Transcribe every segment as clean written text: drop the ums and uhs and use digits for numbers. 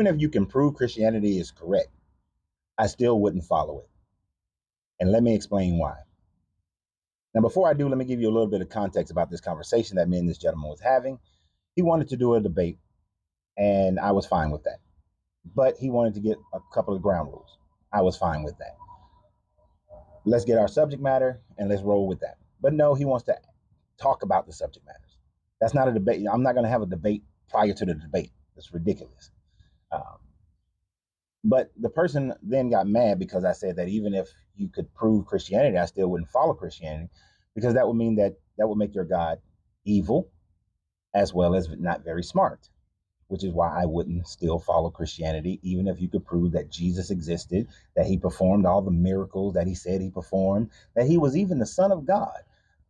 Even if you can prove Christianity is correct, I still wouldn't follow it. And let me explain why. Now, before I do, let me give you a little bit of context about this conversation that me and this gentleman was having. He wanted to do a debate, and I was fine with that. But he wanted to get a couple of ground rules. I was fine with that. Let's get our subject matter and let's roll with that. But no, he wants to talk about the subject matters. That's not a debate. I'm not going to have a debate prior to the debate. That's ridiculous. But the person then got mad because I said that even if you could prove Christianity, I still wouldn't follow Christianity, because that would mean that would make your God evil as well as not very smart, which is why I wouldn't still follow Christianity, even if you could prove that Jesus existed, that he performed all the miracles that he said he performed, that he was even the Son of God.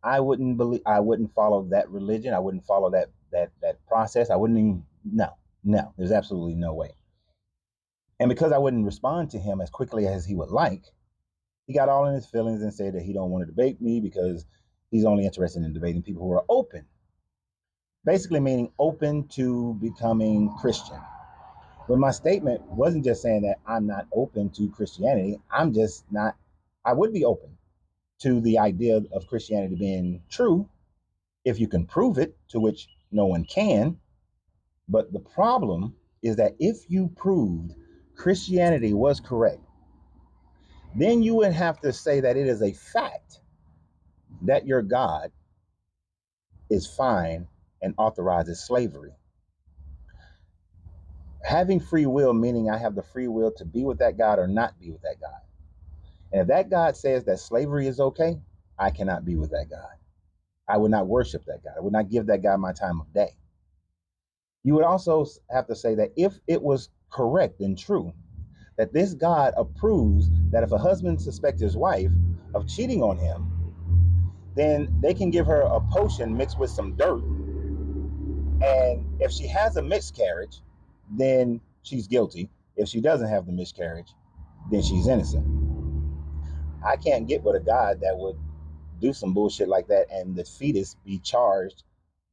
I wouldn't follow that religion. I wouldn't follow that process. I wouldn't even, no, there's absolutely no way. And because I wouldn't respond to him as quickly as he would like, he got all in his feelings and said that he don't want to debate me because he's only interested in debating people who are open. Basically meaning open to becoming Christian. But my statement wasn't just saying that I'm not open to Christianity. I'm just not, I would be open to the idea of Christianity being true if you can prove it, to which no one can. But the problem is that if you proved Christianity was correct, then you would have to say that it is a fact that your God is fine and authorizes slavery. Having free will, meaning I have the free will to be with that God or not be with that God. And if that God says that slavery is okay, I cannot be with that God. I would not worship that God. I would not give that God my time of day. You would also have to say that if it was correct and true, that this God approves that if a husband suspects his wife of cheating on him, then they can give her a potion mixed with some dirt. And if she has a miscarriage, then she's guilty. If she doesn't have the miscarriage, then she's innocent. I can't get with a God that would do some bullshit like that and the fetus be charged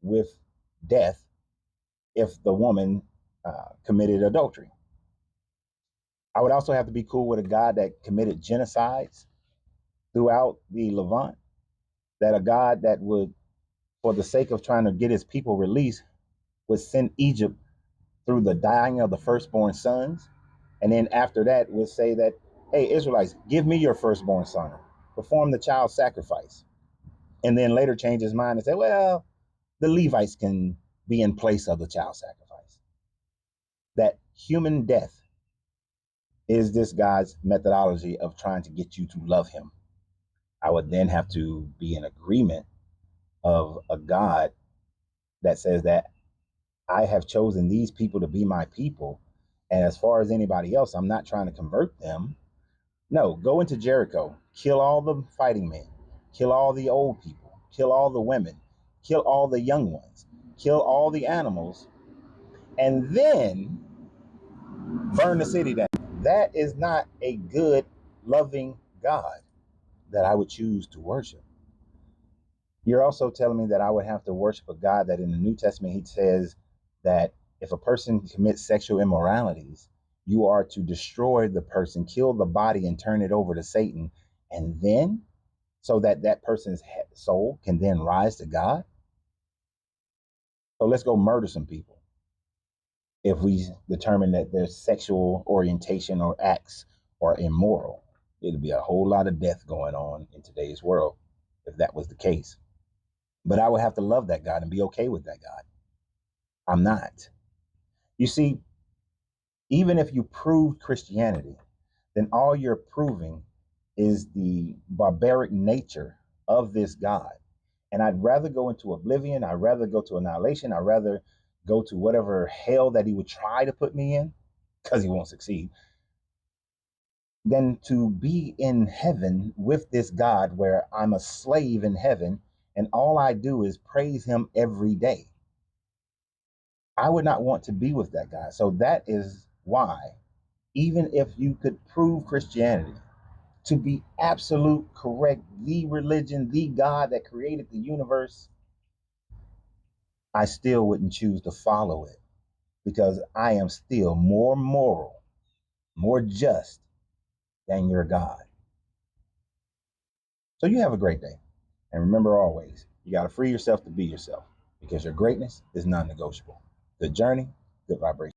with death if the woman committed adultery. I would also have to be cool with a God that committed genocides throughout the Levant, that a God that would, for the sake of trying to get his people released, would send Egypt through the dying of the firstborn sons. And then after that would say that, hey, Israelites, give me your firstborn son, perform the child sacrifice. And then later change his mind and say, well, the Levites can be in place of the child sacrifice. That human death is this God's methodology of trying to get you to love him. I would then have to be in agreement of a God that says that I have chosen these people to be my people. And as far as anybody else, I'm not trying to convert them. No, go into Jericho, kill all the fighting men, kill all the old people, kill all the women, kill all the young ones, kill all the animals, and then burn the city down. That is not a good, loving God that I would choose to worship. You're also telling me that I would have to worship a God that in the New Testament, he says that if a person commits sexual immoralities, you are to destroy the person, kill the body, and turn it over to Satan. And then, so that that person's soul can then rise to God. So let's go murder some people if we determine that their sexual orientation or acts are immoral. It'll be a whole lot of death going on in today's world if that was the case. But I would have to love that God and be okay with that God. I'm not. You see, even if you proved Christianity, then all you're proving is the barbaric nature of this God. And I'd rather go into oblivion. I'd rather go to annihilation. I'd rather go to whatever hell that he would try to put me in, because he won't succeed, than to be in heaven with this God where I'm a slave in heaven and all I do is praise him every day. I would not want to be with that God. So that is why, even if you could prove Christianity to be absolute correct, the religion, the God that created the universe, I still wouldn't choose to follow it. because I am still more moral, more just than your God. So you have a great day. And remember always, you got to free yourself to be yourself because your greatness is non-negotiable. Good journey, good vibration.